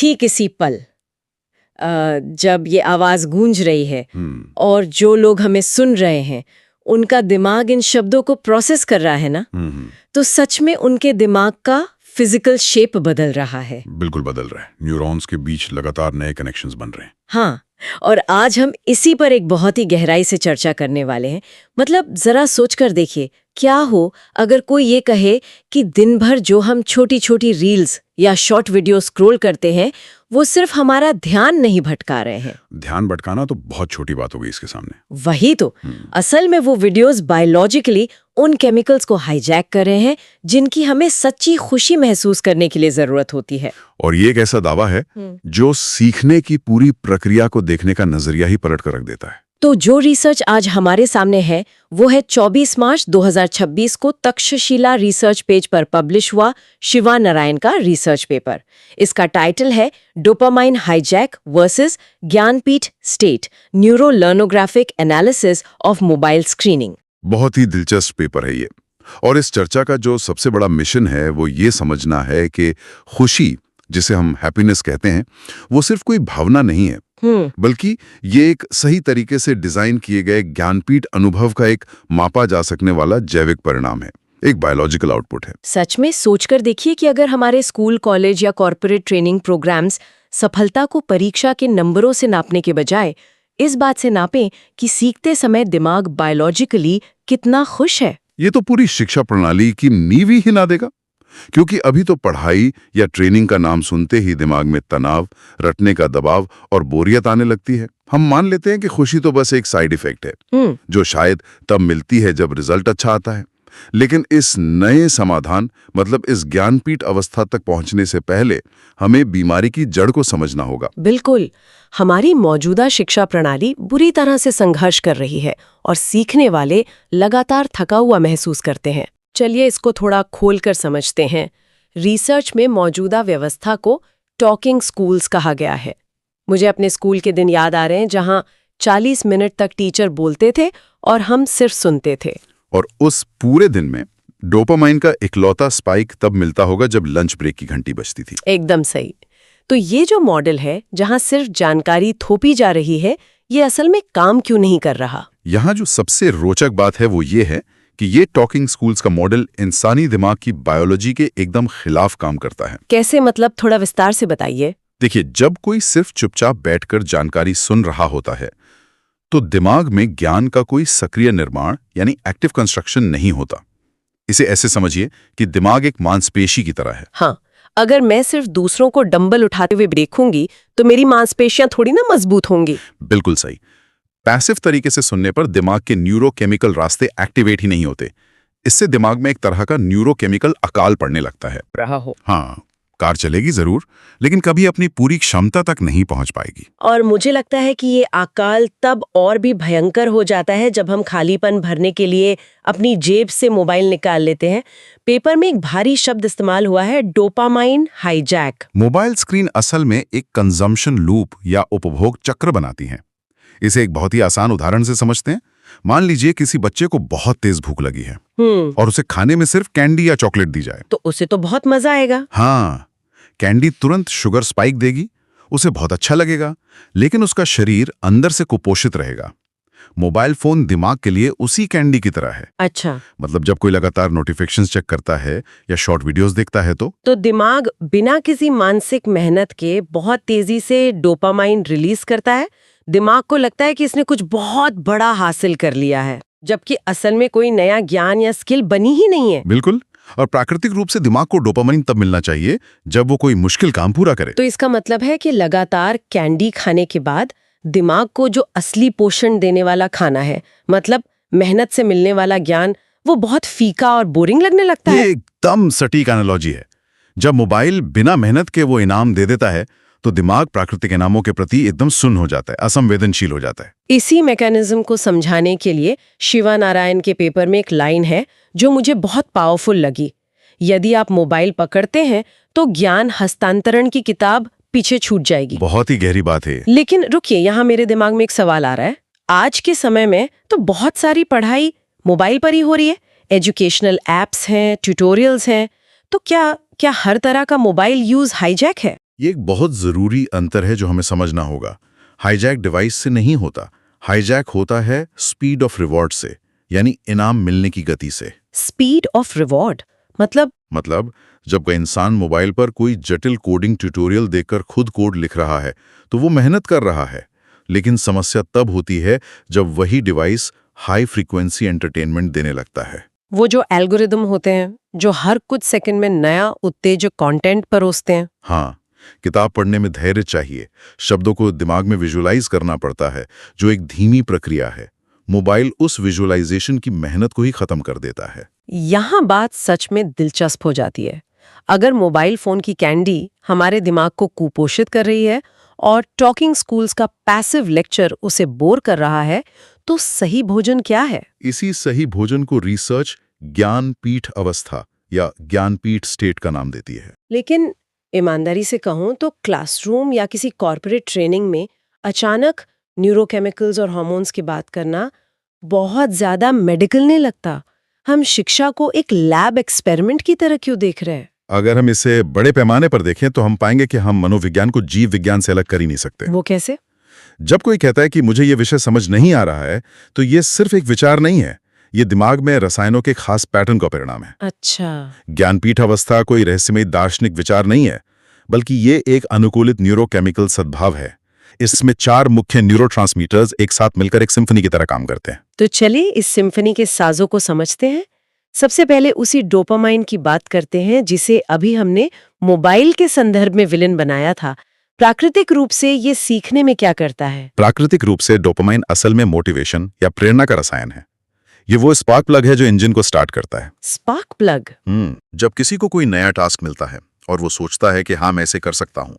ठीक इसी पल जब ये आवाज गूंज रही है और जो लोग हमें सुन रहे हैं उनका दिमाग इन शब्दों को प्रोसेस कर रहा है ना, तो सच में उनके दिमाग का फिजिकल शेप बदल रहा है। बिल्कुल बदल रहा है। न्यूरॉन्स के बीच लगातार नए कनेक्शंस बन रहे हैं। हाँ, और आज हम इसी पर एक बहुत ही गहराई से चर्चा करने वाले हैं। मतलब जरा सोचकर देखिए, क्या हो अगर कोई ये कहे कि दिन भर जो हम छोटी छोटी रील्स या शॉर्ट वीडियो स्क्रॉल करते हैं वो सिर्फ हमारा ध्यान नहीं भटका रहे हैं। ध्यान भटकाना तो बहुत छोटी बात हो गई इसके सामने। वही तो। असल में वो वीडियोस बायोलॉजिकली उन केमिकल्स को हाईजैक कर रहे हैं जिनकी हमें सच्ची खुशी महसूस करने के लिए जरूरत होती है। और ये एक ऐसा दावा है जो सीखने की पूरी प्रक्रिया को देखने का नजरिया ही पलट कर रख देता है। तो जो रिसर्च आज हमारे सामने है वो है 24 मार्च 2026 को तक्षशिला रिसर्च पेज पर पब्लिश हुआ शिवा नारायण का रिसर्च पेपर। इसका टाइटल है dopamine hijack versus Gyanpeeth state neuro learnographic analysis of mobile screening. बहुत ही दिलचस्प पेपर है ये। और इस चर्चा का जो सबसे बड़ा मिशन है वो ये समझना है कि खुशी, जिसे हम हैप्पीनेस कहते हैं, वो सिर्फ कोई भावना नहीं है, बल्कि ये एक सही तरीके से डिजाइन किए गए ज्ञानपीठ अनुभव का एक मापा जा सकने वाला जैविक परिणाम है, एक बायोलॉजिकल आउटपुट है। सच में सोचकर देखिए कि अगर हमारे स्कूल, कॉलेज या कॉर्पोरेट ट्रेनिंग प्रोग्राम्स सफलता को परीक्षा के नंबरों से नापने के बजाय इस बात से नापें कि सीखते समय दिमाग बायोलॉजिकली कितना खुश है, ये तो पूरी शिक्षा प्रणाली की नींव ही हिला देगा। क्योंकि अभी तो पढ़ाई या ट्रेनिंग का नाम सुनते ही दिमाग में तनाव, रटने का दबाव और बोरियत आने लगती है। हम मान लेते हैं कि खुशी तो बस एक साइड इफेक्ट है जो शायद तब मिलती है जब रिजल्ट अच्छा आता है। लेकिन इस नए समाधान, मतलब इस ज्ञानपीठ अवस्था तक पहुंचने से पहले हमें बीमारी की जड़ को समझना होगा। बिल्कुल। हमारी मौजूदा शिक्षा प्रणाली बुरी तरह से संघर्ष कर रही है और सीखने वाले लगातार थका हुआ महसूस करते हैं। चलिए इसको थोड़ा खोलकर समझते हैं। रिसर्च में मौजूदा व्यवस्था को टॉकिंग स्कूल्स कहा गया है। मुझे अपने स्कूल के दिन याद आ रहे हैं जहां 40 मिनट तक टीचर बोलते थे और हम सिर्फ सुनते थे। और उस पूरे दिन में डोपामाइन का इकलौता स्पाइक तब मिलता होगा जब लंच ब्रेक की घंटी बजती थी। एकदम सही। तो ये जो मॉडल है जहां सिर्फ जानकारी थोपी जा रही है, ये असल में काम क्यों नहीं कर रहा? यहाँ जो सबसे रोचक बात है वो ये है कि ये टॉकिंग स्कूल्स का मॉडल इंसानी दिमाग की बायोलॉजी के एकदम खिलाफ काम करता है। कैसे? मतलब थोड़ा विस्तार से बताइए। देखिए, जब कोई सिर्फ चुपचाप बैठकर जानकारी सुन रहा होता है तो दिमाग में ज्ञान का कोई सक्रिय निर्माण यानी एक्टिव कंस्ट्रक्शन नहीं होता। इसे ऐसे समझिए कि दिमाग एक मांसपेशी की तरह है। हाँ, अगर मैं सिर्फ दूसरों को डंबल उठाते हुए देखूंगी तो मेरी मांसपेशियां थोड़ी ना मजबूत होंगी। बिल्कुल सही। पैसिव तरीके से सुनने पर दिमाग के न्यूरोकेमिकल रास्ते एक्टिवेट ही नहीं होते। इससे दिमाग में एक तरह का न्यूरोकेमिकल अकाल पड़ने लगता है। रहा हो। हाँ, कार चलेगी जरूर, लेकिन कभी अपनी पूरी क्षमता तक नहीं पहुंच पाएगी। और मुझे लगता है कि ये अकाल तब और भी भयंकर हो जाता है जब हम खालीपन भरने के लिए अपनी जेब से मोबाइल निकाल लेते हैं। पेपर में एक भारी शब्द इस्तेमाल हुआ है, डोपामाइन हाईजैक। मोबाइल स्क्रीन असल में एक कंजम्पशन लूप या उपभोग चक्र बनाती है। इसे एक बहुत ही आसान उदाहरण से समझते हैं। मान लीजिए किसी बच्चे को बहुत तेज भूख लगी है और उसे खाने में सिर्फ कैंडी या चॉकलेट दी जाए तो उसे तो बहुत मजा आएगा। हाँ, कैंडी तुरंत शुगर स्पाइक देगी, उसे बहुत अच्छा लगेगा, लेकिन उसका शरीर अंदर से कुपोषित रहेगा। मोबाइल फोन दिमाग के लिए उसी कैंडी की तरह है। अच्छा। मतलब जब कोई लगातार नोटिफिकेशंस चेक करता है या शॉर्ट वीडियोस देखता है तो दिमाग बिना किसी मानसिक मेहनत के बहुत तेजी से डोपामाइन रिलीज करता है। दिमाग को लगता है कि इसने कुछ बहुत बड़ा हासिल कर लिया है, जबकि असल में कोई नया ज्ञान या स्किल बनी ही नहीं है। बिल्कुल। और प्राकृतिक रूप से दिमाग को डोपामाइन तब मिलना चाहिए जब वो कोई मुश्किल काम पूरा करे। तो इसका मतलब है कि लगातार कैंडी खाने के बाद दिमाग को जो असली पोषण देने वाला खाना है, मतलब मेहनत से मिलने वाला ज्ञान, वो बहुत फीका और बोरिंग लगने लगता है। एकदम सटीक एनालॉजी है। जब मोबाइल बिना मेहनत के वो इनाम दे देता है तो दिमाग प्राकृतिक इनामों के प्रति एकदम सुन्न हो जाता है, असंवेदनशील हो जाता है। इसी मैकेनिज्म को समझाने के लिए शिवा नारायण के पेपर में एक लाइन है जो मुझे बहुत पावरफुल लगी। यदि आप मोबाइल पकड़ते हैं तो ज्ञान हस्तांतरण की किताब पीछे छूट जाएगी। बहुत ही गहरी बात है। लेकिन रुकिए, यहाँ मेरे दिमाग में एक सवाल आ रहा है। आज के समय में तो बहुत सारी पढ़ाई मोबाइल पर ही हो रही है। एजुकेशनल एप्स हैं, ट्यूटोरियल्स हैं, तो क्या हर तरह का मोबाइल यूज हाईजैक है? ये एक बहुत जरूरी अंतर है जो हमें समझना होगा। हाईजैक डिवाइस से नहीं होता, हाईजैक होता है स्पीड ऑफ रिवॉर्ड से, यानी इनाम मिलने की गति से। स्पीड ऑफ रिवॉर्ड मतलब जब कोई इंसान मोबाइल पर कोई जटिल कोडिंग ट्यूटोरियल देखकर खुद कोड लिख रहा है तो वो मेहनत कर रहा है, लेकिन समस्या तब होती है जब वही डिवाइस हाई फ्रीक्वेंसी एंटरटेनमेंट देने लगता है। वो जो एल्गोरिदम होते हैं जो हर कुछ सेकंड में नया उत्तेजक कंटेंट परोसते हैं। हाँ, किताब पढ़ने में धैर्य चाहिए, शब्दों को दिमाग में विजुअलाइज करना पड़ता है, जो एक धीमी प्रक्रिया है। मोबाइल उस विजुअलाइजेशन की मेहनत को ही खत्म कर देता है। यहाँ बात सच में दिलचस्प हो जाती है। अगर मोबाइल फोन की कैंडी हमारे दिमाग को कुपोषित कर रही है और टॉकिंग स्कूल्स का पैसिव लेक्चर उसे बोर कर रहा है, तो सही भोजन क्या है? इसी सही भोजन को रिसर्च ज्ञानपीठ अवस्था या ज्ञानपीठ स्टेट का नाम देती है। लेकिन ईमानदारी से कहूं तो क्लासरूम या किसी कॉर्पोरेट ट्रेनिंग में अचानक न्यूरोकेमिकल्स और हार्मोन्स की बात करना बहुत ज्यादा मेडिकल नहीं लगता। हम शिक्षा को एक लैब एक्सपेरिमेंट की तरह क्यों देख रहे हैं? अगर हम इसे बड़े पैमाने पर देखें तो हम पाएंगे कि हम मनोविज्ञान को जीव विज्ञान से अलग कर ही नहीं सकते। वो कैसे? जब कोई कहता है कि मुझे ये विषय समझ नहीं आ रहा है, तो ये सिर्फ एक विचार नहीं है, ये दिमाग में रसायनों के खास पैटर्न का परिणाम है। अच्छा, ज्ञानपीठ अवस्था कोई रहस्यमय दार्शनिक विचार नहीं है, बल्कि ये एक अनुकूलित न्यूरोकेमिकल सद्भाव है। इसमें 4 मुख्य न्यूरोट्रांसमीटर्स एक साथ मिलकर एक सिम्फनी की तरह काम करते हैं। तो चलिए इस सिम्फनी के साजों को समझते हैं। सबसे पहले उसी डोपामाइन की बात करते हैं जिसे अभी हमने मोबाइल के संदर्भ में विलेन बनाया था। प्राकृतिक रूप से ये सीखने में क्या करता है? प्राकृतिक रूप से डोपामाइन असल में मोटिवेशन या प्रेरणा का रसायन है। ये वो स्पार्क प्लग है जो इंजन को स्टार्ट करता है। Spark plug? जब किसी को कोई नया टास्क मिलता है और वो सोचता है कि हाँ मैं ऐसे कर सकता हूँ,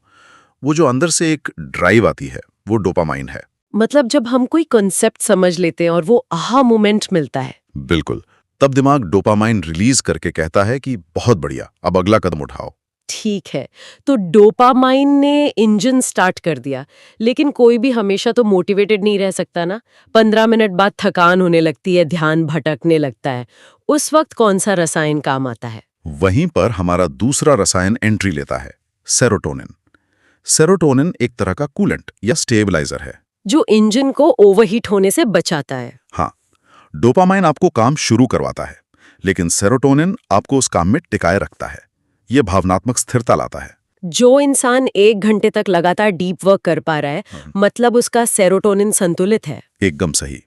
वो जो अंदर से एक ड्राइव आती है वो डोपामाइन है। मतलब जब हम कोई कॉन्सेप्ट समझ लेते हैं और वो आहा मोमेंट मिलता है। बिल्कुल, तब दिमाग डोपामाइन रिलीज करके कहता है कि बहुत बढ़िया, अब अगला कदम उठाओ। ठीक है, तो डोपामाइन ने इंजन स्टार्ट कर दिया, लेकिन कोई भी हमेशा तो मोटिवेटेड नहीं रह सकता ना। 15 मिनट बाद थकान होने लगती है, ध्यान भटकने लगता है। उस वक्त कौन सा रसायन काम आता है? वहीं पर हमारा दूसरा रसायन एंट्री लेता है, सेरोटोनिन। सेरोटोनिन एक तरह का कूलेंट या स्टेबलाइजर है जो इंजन को ओवरहीट होने से बचाता है। हाँ, डोपामाइन आपको काम शुरू करवाता है, लेकिन सेरोटोनिन आपको उस काम में टिकाए रखता है। ये भावनात्मक स्थिरता लाता है। जो इंसान 1 घंटे तक लगातार डीप वर्क कर पा रहा है, मतलब उसका सेरोटोनिन संतुलित है। एकदम सही।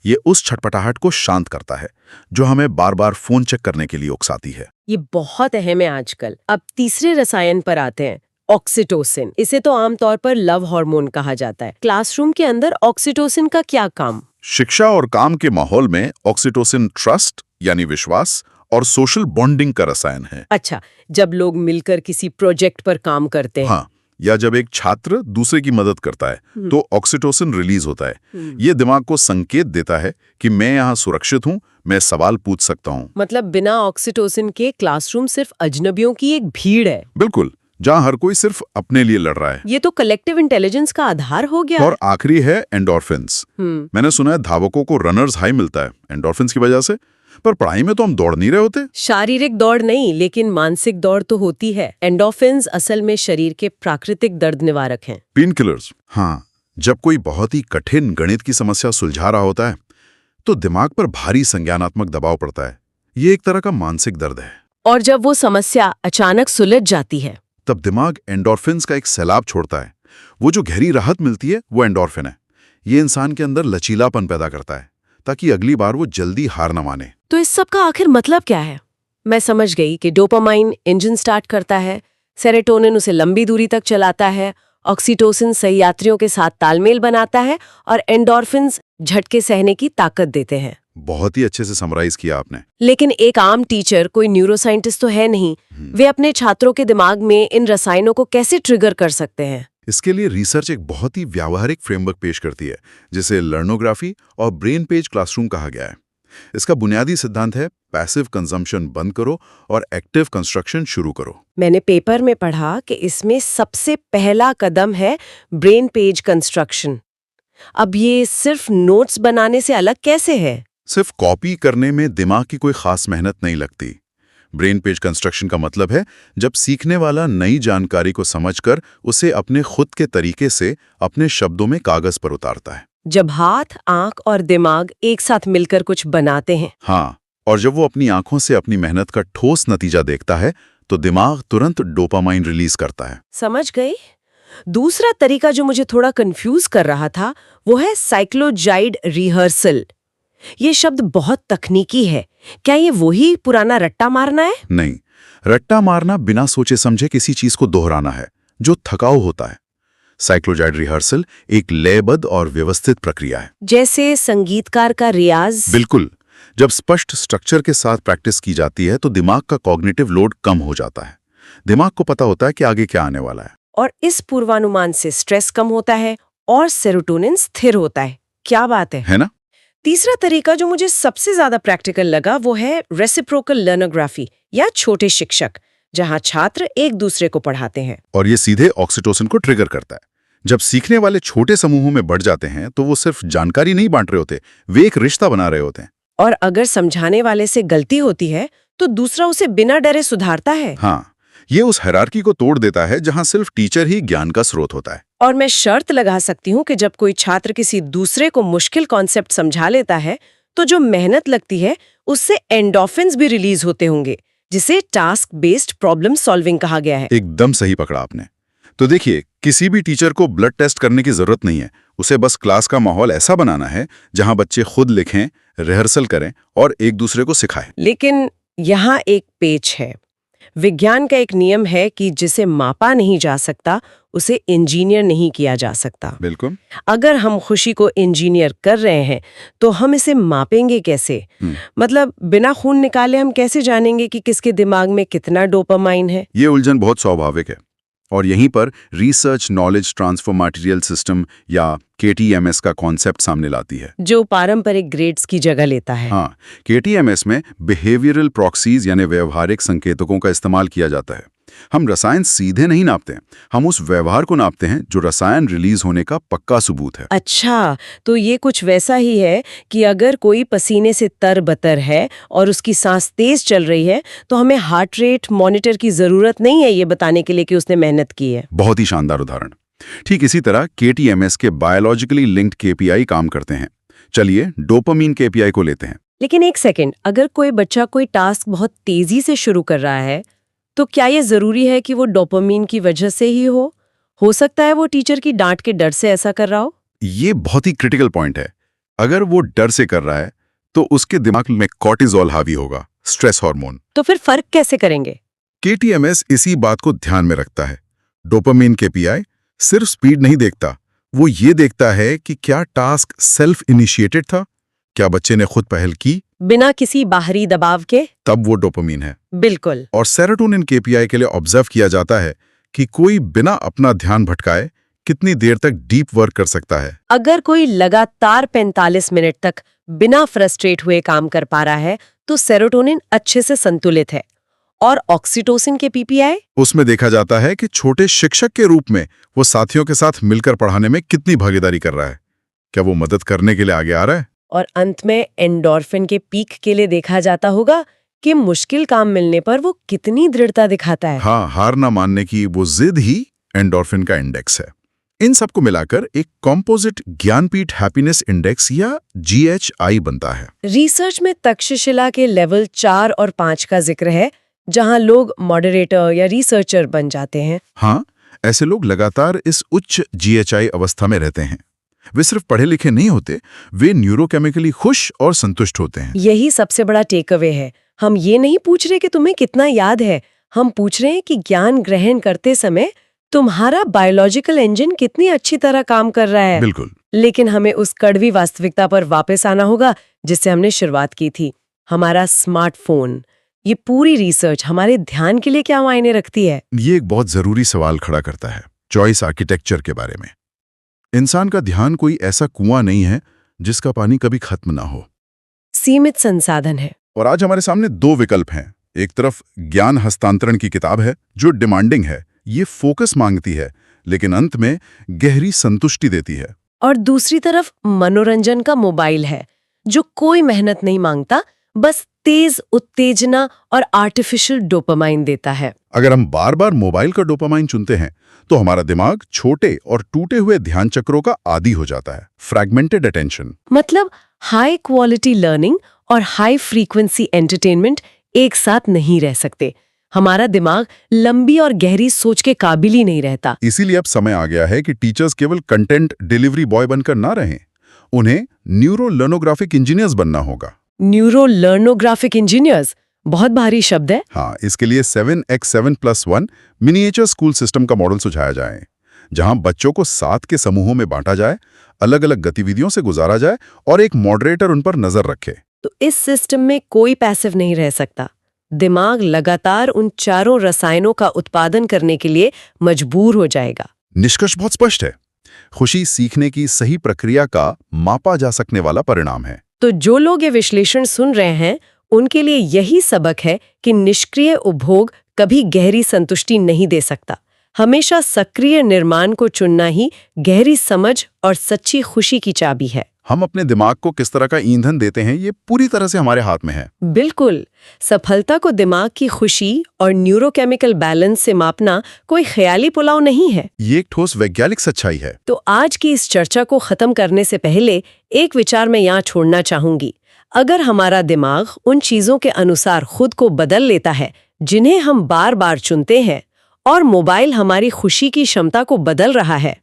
ये उस छटपटाहट को शांत करता है जो हमें बार बार फोन चेक करने के लिए उकसाती है। ये बहुत अहम है आजकल। अब तीसरे रसायन पर आते हैं, ऑक्सीटोसिन। इसे तो आमतौर पर लव हार्मोन कहा जाता है। क्लासरूम के अंदर ऑक्सीटोसिन का क्या काम? शिक्षा और काम के माहौल में ऑक्सीटोसिन ट्रस्ट यानी विश्वास और सोशल बॉन्डिंग का रसायन है। अच्छा, जब लोग मिलकर किसी प्रोजेक्ट पर काम करते हैं। हाँ, या जब एक छात्र दूसरे की मदद करता है तो ऑक्सीटोसिन रिलीज होता है। ये दिमाग को संकेत देता है कि मैं यहाँ सुरक्षित हूँ, मैं सवाल पूछ सकता हूँ। मतलब बिना ऑक्सीटोसिन के क्लासरूम सिर्फ अजनबियों की एक भीड़ है। बिल्कुल, जहाँ हर कोई सिर्फ अपने लिए लड़ रहा है। ये तो कलेक्टिव इंटेलिजेंस का आधार हो गया। और आखिरी है एंडोर्फिन्स। मैंने सुना है धावकों को रनर्स हाई मिलता है एंडोर्फिन्स की वजह से, पर पढ़ाई में तो हम दौड़ नहीं रहे होते। शारीरिक दौड़ नहीं, लेकिन मानसिक दौड़ तो होती है। एंडोर्फिन्स असल में शरीर के प्राकृतिक दर्द निवारक हैं। Pain killers. हाँ, जब कोई बहुत ही कठिन गणित की समस्या सुलझा रहा होता है तो दिमाग पर भारी संज्ञानात्मक दबाव पड़ता है। ये एक तरह का मानसिक दर्द है। और जब वो समस्या अचानक सुलझ जाती है तब दिमाग एंडोर्फिन्स का एक सैलाब छोड़ता है। वो जो गहरी राहत मिलती है वो एंडोर्फिन है। ये इंसान के अंदर लचीलापन पैदा करता है ताकि अगली बार वो जल्दी हार न माने। तो इस सब का आखिर मतलब क्या है? मैं समझ गई कि डोपामाइन इंजन स्टार्ट करता है, सेरोटोनिन उसे लंबी दूरी तक चलाता है, ऑक्सीटोसिन सही यात्रियों के साथ तालमेल बनाता है और एंडोर्फिन्स झटके सहने की ताकत देते हैं। बहुत ही अच्छे से समराइज किया आपने। लेकिन एक आम टीचर, कोई न्यूरोसाइंटिस्ट तो है नहीं, वे अपने छात्रों के दिमाग में इन रसायनों को कैसे ट्रिगर कर सकते हैं? इसके लिए रिसर्च एक बहुत ही व्यावहारिक फ्रेमवर्क पेश करती है जिसे लर्नोग्राफी और ब्रेन पेज क्लासरूम कहा गया है। इसका बुनियादी सिद्धांत है पैसिव कंजम्पशन बंद करो और एक्टिव कंस्ट्रक्शन शुरू करो। मैंने पेपर में पढ़ा कि इसमें सबसे पहला कदम है ब्रेन पेज कंस्ट्रक्शन। अब ये सिर्फ नोट्स बनाने से अलग कैसे है? सिर्फ कॉपी करने में दिमाग की कोई खास मेहनत नहीं लगती। ब्रेन पेज कंस्ट्रक्शन का मतलब है जब सीखने वाला नई जानकारी को समझकर उसे अपने खुद के तरीके से अपने शब्दों में कागज पर उतारता है। जब हाथ, आंख और दिमाग एक साथ मिलकर कुछ बनाते हैं। हाँ, और जब वो अपनी आंखों से अपनी मेहनत का ठोस नतीजा देखता है तो दिमाग तुरंत डोपामाइन रिलीज करता है। समझ गई। दूसरा तरीका जो मुझे थोड़ा कंफ्यूज कर रहा था वो है साइक्लोजाइड रिहर्सल। ये शब्द बहुत तकनीकी है। क्या ये वही पुराना रट्टा मारना है? नहीं, रट्टा मारना बिना सोचे समझे किसी चीज को दोहराना है जो थकाऊ होता है। साइक्लोजाइड रिहर्सल एक लयबद्ध और व्यवस्थित प्रक्रिया है, जैसे संगीतकार का रियाज। बिल्कुल। जब स्पष्ट स्ट्रक्चर के साथ प्रैक्टिस की जाती है तो दिमाग का कॉग्निटिव लोड कम हो जाता है। दिमाग को पता होता है कि आगे क्या आने वाला है। और इस पूर्वानुमान से स्ट्रेस कम होता है और सेरोटोनिन स्थिर होता है। क्या बात है ना? तीसरा तरीका जो मुझे सबसे ज्यादा प्रैक्टिकल लगा वो है रेसिप्रोकल लर्नोग्राफी या छोटे शिक्षक, जहां छात्र एक दूसरे को पढ़ाते हैं। और ये सीधे ऑक्सीटोसिन को ट्रिगर करता है। जब सीखने वाले छोटे समूहों में बढ़ जाते हैं तो वो सिर्फ जानकारी नहीं बांट रहे होते, वे एक रिश्ता बना रहे होते हैं। और अगर समझाने वाले से गलती होती है तो दूसरा उसे बिना डरे सुधारता है। हाँ, ये उस हायरार्की को तोड़ देता है जहां सिर्फ टीचर ही ज्ञान का स्रोत होता है। और मैं शर्त लगा सकती हूँ कि जब कोई छात्र किसी दूसरे को मुश्किल कॉन्सेप्ट समझा लेता है तो जो मेहनत लगती है उससे एंडोर्फिन्स भी रिलीज होते होंगे, जिसे टास्क बेस्ड प्रॉब्लम सॉल्विंग कहा गया है। एकदम सही पकड़ा आपने। तो देखिए, किसी भी टीचर को ब्लड टेस्ट करने की जरूरत नहीं है। उसे बस क्लास का माहौल ऐसा बनाना है जहां बच्चे खुद लिखें, रिहर्सल करें और एक दूसरे को सिखाएं। लेकिन यहाँ एक पेच है। विज्ञान का एक नियम है कि जिसे मापा नहीं जा सकता उसे इंजीनियर नहीं किया जा सकता। बिल्कुल। अगर हम खुशी को इंजीनियर कर रहे हैं तो हम इसे मापेंगे कैसे? मतलब बिना खून निकाले हम कैसे जानेंगे कि किसके दिमाग में कितना डोपामाइन है? ये उलझन बहुत स्वाभाविक है और यहीं पर research knowledge transfer material system या KTMS का कॉन्सेप्ट सामने लाती है, जो पारंपरिक ग्रेड्स की जगह लेता है। हाँ, KTMS में बिहेवियरल प्रॉक्सीज यानी व्यवहारिक संकेतकों का इस्तेमाल किया जाता है। हम रसायन सीधे नहीं नापते हैं, हम उस व्यवहार को नापते हैं जो रसायन रिलीज होने का पक्का सबूत है। अच्छा, तो ये कुछ वैसा ही है कि अगर कोई पसीने से तरबतर है और उसकी सांस तेज चल रही है तो हमें हार्ट रेट मॉनिटर की जरूरत नहीं है ये बताने के लिए कि उसने मेहनत की है। बहुत ही शानदार उदाहरण। ठीक इसी तरह KTMS के बायोलॉजिकली लिंक्ड KPI काम करते हैं। चलिए डोपामीन KPI को लेते हैं। लेकिन एक सेकेंड, अगर कोई बच्चा कोई टास्क बहुत तेजी से शुरू कर रहा है तो क्या ये जरूरी है कि वो डोपामीन की वजह से ही हो? हो सकता है वो टीचर की डांट के डर से ऐसा कर रहा हो। ये बहुत ही क्रिटिकल पॉइंट है। अगर वो डर से कर रहा है तो उसके दिमाग में कॉर्टिजोल हावी होगा, स्ट्रेस हार्मोन। तो फिर फर्क कैसे करेंगे? KTMS इसी बात को ध्यान में रखता है। डोपामीन KPI सिर्फ स्पीड नहीं देखता, वो ये देखता है कि क्या टास्क सेल्फ इनिशिएटेड था, क्या बच्चे ने खुद पहल की बिना किसी बाहरी दबाव के। तब वो डोपामीन है। बिल्कुल। और सेरोटोनिन KPI के लिए ऑब्जर्व किया जाता है कि कोई बिना अपना ध्यान भटकाए कितनी देर तक डीप वर्क कर सकता है। अगर कोई लगातार 45 मिनट तक बिना फ्रस्ट्रेट हुए काम कर पा रहा है तो सेरोटोनिन अच्छे से संतुलित है। और ऑक्सीटोसिन के PPI? उसमें देखा जाता है कि छोटे शिक्षक के रूप में वो साथियों के साथ मिलकर पढ़ाने में कितनी भागीदारी कर रहा है, क्या वो मदद करने के लिए आगे आ रहा है। और अंत में एंडोर्फिन के पीक के लिए देखा जाता होगा कि मुश्किल काम मिलने पर वो कितनी दृढ़ता दिखाता है। हाँ, हार ना मानने की वो जिद ही एंडोर्फिन का इंडेक्स है। इन सबको मिलाकर एक कॉम्पोजिट ज्ञानपीठ हैप्पीनेस इंडेक्स या GHI बनता है। रिसर्च में तक्षशिला के लेवल 4 और 5 का जिक्र है, जहां लोग मॉडरेटर या रिसर्चर बन जाते हैं। हाँ, ऐसे लोग लगातार इस उच्च GHI अवस्था में रहते हैं। वे सिर्फ पढ़े लिखे नहीं होते, वे न्यूरोकेमिकली खुश और संतुष्ट होते हैं। यही सबसे बड़ा टेक अवे है। हम ये नहीं पूछ रहे कि तुम्हें कितना याद है, हम पूछ रहे हैं कि ज्ञान ग्रहण करते समय तुम्हारा बायोलॉजिकल इंजन कितनी अच्छी तरह काम कर रहा है। बिल्कुल। लेकिन हमें उस कड़वी वास्तविकता पर वापस आना होगा जिससे हमने शुरुआत की थी, हमारा स्मार्टफोन। ये पूरी रिसर्च हमारे ध्यान के लिए क्या मायने रखती है? ये एक बहुत जरूरी सवाल खड़ा करता है, चॉइस आर्किटेक्चर के बारे में। इंसान का ध्यान कोई ऐसा कुआं नहीं है जिसका पानी कभी खत्म ना हो। सीमित संसाधन है। और आज हमारे सामने दो विकल्प हैं। एक तरफ ज्ञान हस्तांतरण की किताब है जो डिमांडिंग है, ये फोकस मांगती है, लेकिन अंत में गहरी संतुष्टि देती है। और दूसरी तरफ मनोरंजन का मोबाइल है जो कोई मेहनत नहीं मांगता, बस तेज उत्तेजना और आर्टिफिशियल डोपामाइन देता है। अगर हम बार बार मोबाइल का डोपामाइन चुनते हैं तो हमारा दिमाग छोटे और टूटे हुए ध्यान चक्रों का आदी हो जाता है, फ्रैगमेंटेड अटेंशन। मतलब हाई क्वालिटी लर्निंग और हाई फ्रीक्वेंसी एंटरटेनमेंट एक साथ नहीं रह सकते। हमारा दिमाग लंबी और गहरी सोच के काबिल ही नहीं रहता। इसीलिए अब समय आ गया है कि टीचर्स केवल कंटेंट डिलीवरी बॉय बनकर ना रहें, उन्हें न्यूरो लर्नोग्राफिक इंजीनियर्स बनना होगा। न्यूरो लर्नोग्राफिक इंजीनियर्स बहुत भारी शब्द है। हाँ, इसके लिए 7x7+1 मिनिएचर स्कूल सिस्टम का मॉडल सुझाया जाए, जहां बच्चों को 7 के समूहों में बांटा जाए, अलग अलग गतिविधियों से गुजारा जाए और एक मॉडरेटर उन पर नजर रखे। तो इस सिस्टम में कोई पैसिव नहीं रह सकता। दिमाग लगातार उन चारों रसायनों का उत्पादन करने के लिए मजबूर हो जाएगा। निष्कर्ष बहुत स्पष्ट है। खुशी सीखने की सही प्रक्रिया का मापा जा सकने वाला परिणाम है। तो जो लोग ये विश्लेषण सुन रहे हैं, उनके लिए यही सबक है कि निष्क्रिय उपभोग कभी गहरी संतुष्टि नहीं दे सकता। हमेशा सक्रिय निर्माण को चुनना ही गहरी समझ और सच्ची खुशी की चाबी है। हम अपने दिमाग को किस तरह का ईंधन देते हैं, ये पूरी तरह से हमारे हाथ में है। बिल्कुल। सफलता को दिमाग की खुशी और न्यूरोकेमिकल बैलेंस से मापना कोई ख्याली पुलाव नहीं है। ये एक ठोस वैज्ञानिक सच्चाई है। तो आज की इस चर्चा को खत्म करने से पहले एक विचार मैं यहाँ छोड़ना चाहूंगी। अगर हमारा दिमाग उन चीजों के अनुसार खुद को बदल लेता है जिन्हें हम बार बार चुनते हैं, और मोबाइल हमारी खुशी की क्षमता को बदल रहा है,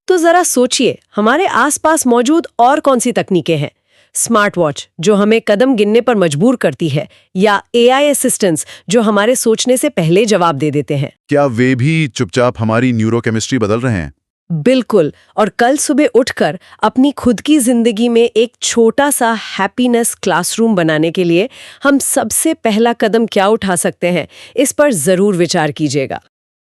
तो जरा सोचिए हमारे आसपास मौजूद और कौन सी तकनीकें हैं। स्मार्ट वॉच जो हमें कदम गिनने पर मजबूर करती है, या एआई असिस्टेंट्स जो हमारे सोचने से पहले जवाब दे देते हैं। क्या वे भी चुपचाप हमारी न्यूरोकेमिस्ट्री बदल रहे हैं? बिल्कुल। और कल सुबह उठकर अपनी खुद की जिंदगी में एक छोटा सा हैप्पीनेस क्लासरूम बनाने के लिए हम सबसे पहला कदम क्या उठा सकते हैं, इस पर जरूर विचार कीजिएगा।